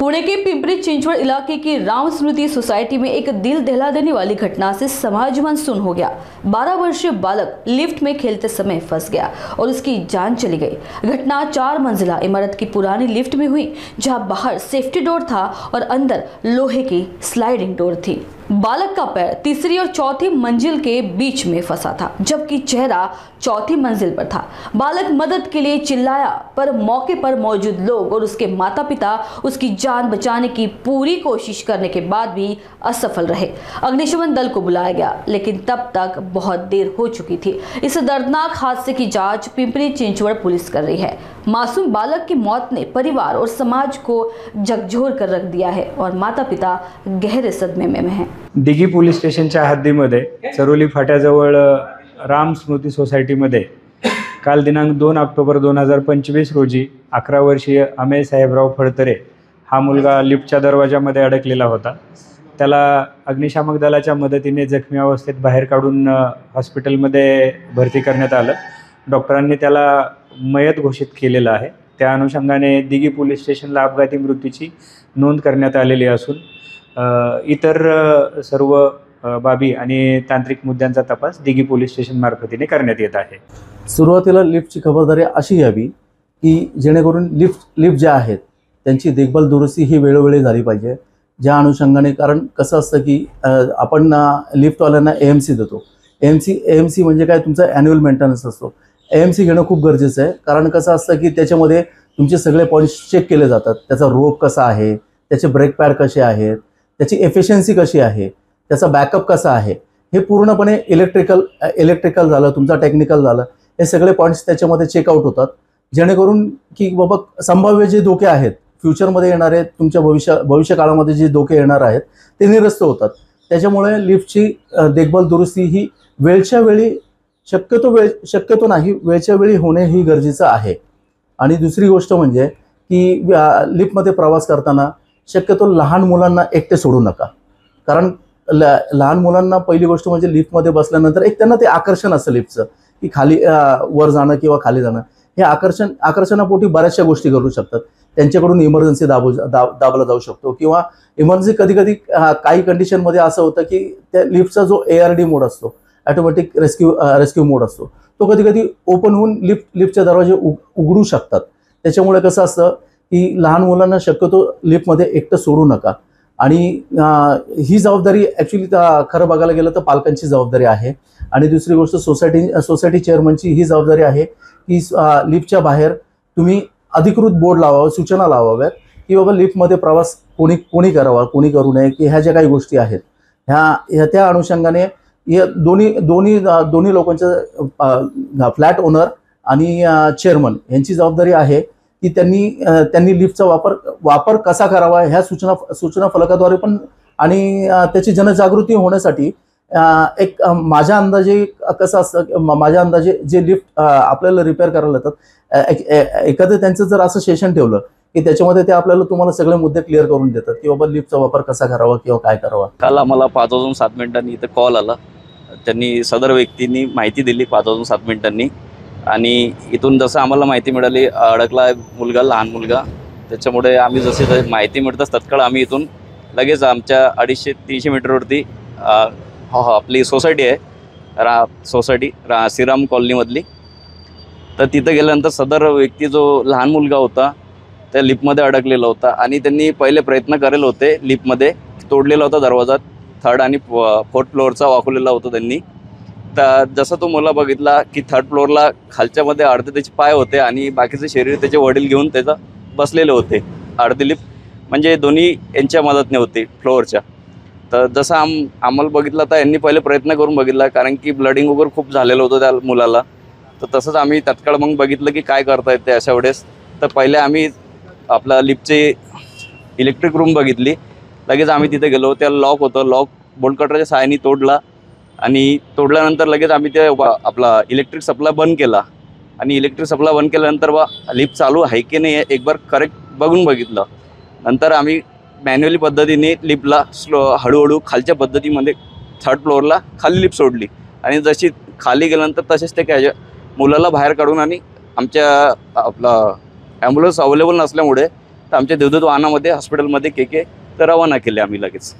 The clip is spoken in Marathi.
पुणे के पिंपरी चिंचवड़ इलाके की राम स्मृति सोसाइटी में एक दिल दहला देने वाली घटना से समाज मन सुन हो गया। 12 वर्षीय बालक लिफ्ट में खेलते समय फंस गया और उसकी जान चली गई। घटना 4 मंजिला इमारत की पुरानी लिफ्ट में हुई, जहां बाहर सेफ्टी डोर था और अंदर लोहे की स्लाइडिंग डोर थी। बालक का पैर तीसरी और चौथी मंजिल के बीच में फंसा था, जबकि चेहरा चौथी मंजिल पर था। बालक मदद के लिए चिल्लाया, पर मौके पर मौजूद लोग और उसके माता पिता उसकी जान बचाने की पूरी कोशिश करने के बाद भी असफल रहे। अग्निशमन दल को बुलाया गया, लेकिन तब तक बहुत देर हो चुकी थी। इस दर्दनाक हादसे की जांच पिंपरी चिंचवड़ पुलिस कर रही है। मासूम बालक की मौत ने परिवार और समाज को झकझोर कर रख दिया है और माता पिता गहरे सदमे में हैं। दिघी पोलीस स्टेशनच्या हद्दीमध्ये चरोली फाट्याजवळ राम स्मृती सोसायटीमध्ये काल दिनांक 2 ऑक्टोबर 2025 रोजी 11 वर्षीय अमेय साहेबराव फडतरे हा मुलगा लिफ्टच्या दरवाजामध्ये अडकलेला होता। त्याला अग्निशामक दलाच्या मदतीने जखमी अवस्थेत बाहेर काढून हॉस्पिटलमध्ये भरती करण्यात आलं। डॉक्टरांनी त्याला मयत घोषित केलेलं आहे। त्या अनुषंगाने दिघी पोलीस स्टेशनला अपघाती मृत्यूची नोंद करण्यात आलेली असून इतर सर्व बाबी आणि तांत्रिक मुद्द्यांचा तपास दिघी पोलीस स्टेशन मार्फतीने करण्यात येत आहे। सुरुवातीला लिफ्टची खबरदारी अशी घ्यावी की जेणेकरून लिफ्ट जे आहेत त्यांची देखभाल दुरुस्ती ही वेळोवेळी झाली पाहिजे। ज्या अनुषंगाने, कारण कसं असतं की आपण लिफ्टवाल्यांना AMC देतो। AMC म्हणजे काय, तुमचा ॲन्युअल मेंटेनन्स असतो। AMC घेणं खूप गरजेचं आहे, कारण कसं असतं की त्याच्यामध्ये तुमचे सगळे पॉईंट्स चेक केले जातात। त्याचा रोप कसा आहे, त्याचे ब्रेक पॅड कसे आहेत, त्याची एफिशियन्सी कशी आहे, त्याचा बॅकअप कसा आहे, हे पूर्णपणे इलेक्ट्रिकल झालं, तुमचा टेक्निकल झालं, हे सगळे पॉईंट्स त्याच्यामध्ये चेकआउट होतात, जेणेकरून की बाबा संभाव्य जे धोके आहेत फ्युचरमध्ये येणारे, तुमच्या भविष्य काळामध्ये जे धोके येणार आहेत ते निरस्त होतात। त्याच्यामुळे लिफ्टची देखभाल दुरुस्ती ही वेळच्या वेळी शक्यतो नाही, वेळच्या वेळी होणे ही गरजेचं आहे। आणि दुसरी गोष्ट म्हणजे की लिफ्टमध्ये प्रवास करताना शक्यतो लहान मुलांना एकटे सोडू नका, कारण लहान मुलांना पहिली गोष्ट म्हणजे लिफ्टमध्ये बसल्यानंतर एक त्यांना ते आकर्षण असतं लिफ्टचं, की खाली वर जाणं किंवा खाली जाणं, हे आकर्षणापोटी बऱ्याचशा गोष्टी घडू शकतात। त्यांच्याकडून इमर्जन्सी दाबला जाऊ शकतो, किंवा इमर्जन्सी कधी काही कंडिशनमध्ये असं होतं की त्या लिफ्टचा जो ARD मोड असतो, ऑटोमॅटिक रेस्क्यू मोड असतो, तो कधी ओपन होऊन लिफ्टचे दरवाजे उघडू शकतात। त्याच्यामुळे कसं असतं की लहान मुलांना शक्यतो लिफ्टमध्ये एकटं सोडू नका। आणि ही जबाबदारी ॲक्च्युली खरं बघायला गेलं तर पालकांची जबाबदारी आहे। आणि दुसरी गोष्ट सोसायटी चेअरमनची ही जबाबदारी आहे की लिफ्टच्या बाहेर तुम्ही अधिकृत बोर्ड लावावा, सूचना लावाव्यात की बाबा लिफ्टमध्ये प्रवास कोणी करावा, कोणी करू नये, की ह्या ज्या काही गोष्टी आहेत ह्या त्या अनुषंगाने या दोन्ही लोकांच्या फ्लॅट ओनर आणि चेअरमन यांची जबाबदारी आहे की त्यांनी लिफ्टचा वापर कसा करावा ह्या सूचना फलकाद्वारे पण, आणि त्याची जनजागृती होण्यासाठी एक माझ्या अंदाजे कसं असतं, जे लिफ्ट आपल्याला रिपेअर करायला येतात, एखादं त्यांचं जर असं सेशन ठेवलं की त्याच्यामध्ये ते आपल्याला तुम्हाला सगळे मुद्दे क्लिअर करून देतात की बाबा लिफ्टचा वापर कसा करावा किंवा काय करावा। काल आम्हाला 5:07 इथं कॉल आला, त्यांनी सदर व्यक्तींनी माहिती दिली 5:07 आणि इथून जसं आम्हाला माहिती मिळाली अडकला मुलगा, लहान मुलगा, त्याच्यामुळे आम्ही जसे माहिती मिळताच तत्काळ आम्ही इथून लगेच आमच्या 250-300 मीटरवरती आपली सोसायटी आहे, सोसायटी श्रीराम कॉलनीमधली, तर तिथं गेल्यानंतर सदर व्यक्ती जो लहान मुलगा होता त्या लिफ्टमध्ये अडकलेला होता आणि त्यांनी पहिले प्रयत्न करेल होते, लिफ्टमध्ये तोडलेला होता दरवाजा, 3rd आणि 4th फ्लोअरचा वाकवलेला होता त्यांनी। तर जसं तो मला बघितला की 3rd फ्लोअरला खालच्यामध्ये अर्धे त्याचे पाय होते आणि बाकीचे शरीर त्याचे वडील घेऊन त्याचा बसलेले होते। अर्धी लिफ्ट म्हणजे दोन्ही यांच्या मदतीने होते फ्लोअरच्या। तर जसं आम्हाला बघितलं तर यांनी पहिले प्रयत्न करून बघितला, कारण की ब्लडिंग वगैरे खूप झालेलं होतं त्या मुलाला। तर तसंच आम्ही तत्काळ मग बघितलं की काय करता येते अशा वेळेस। तर पहिले आम्ही आपला लिफ्टचे इलेक्ट्रिक रूम बघितली, लगेच आम्ही तिथे गेलो, त्या लॉक होतं, लॉक बोल्ट कटरच्या सहाय्याने तोडला आणि तोडल्यानंतर लगेच आम्ही ते आपला इलेक्ट्रिक सप्लाय बंद केला आणि इलेक्ट्रिक सप्लाय बंद केल्यानंतर लिफ्ट चालू आहे की नाही एक बार करेक्ट बघून बघितलं। नंतर आम्ही मॅन्युअली पद्धतीने लिफ्टला हळूहळू खालच्या पद्धतीमध्ये 3rd फ्लोअरला खाली लिफ्ट सोडली आणि जशी खाली गेल्यानंतर तसेच ते मुलाला बाहेर काढून आणि आमच्या आपला ॲम्ब्युलन्स अवेलेबल नसल्यामुळे तर आमच्या देवदूत वाहनामध्ये हॉस्पिटलमध्ये के तर रवाना केले आम्ही लगेच.